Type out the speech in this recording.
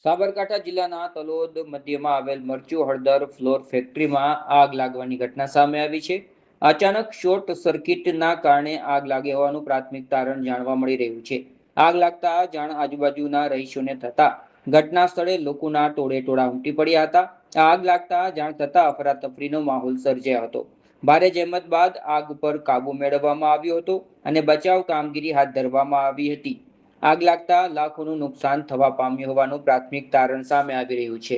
સાબરકાંઠા જિલ્લાના તલોદ મધ્યમાં આવેલ મરચું હળદર ફ્લોર ફેક્ટરીમાં આગ લાગવાની ઘટના સામે આવી છે. અચાનક શોર્ટ સર્કિટના કારણે આગ લાગી હોવાનું પ્રાથમિક તારણ જાણવા મળી રહ્યું છે. આગ લાગતા જાણ આજુબાજુના રહીશોને થતા ઘટના સ્થળે લોકોના ટોળે ઉમટી પડ્યા હતા. આગ લાગતા જાણ થતા અફરાતફરીનો માહોલ સર્જાયો હતો. ભારે જહેમત બાદ આગ પર કાબુ મેળવવામાં આવ્યો હતો અને બચાવ કામગીરી હાથ ધરવામાં આવી હતી. આગ લાગતા લાખોનું નુકસાન થવા પામ્યું હોવાનું પ્રાથમિક તારણ સામે આવી રહ્યું છે.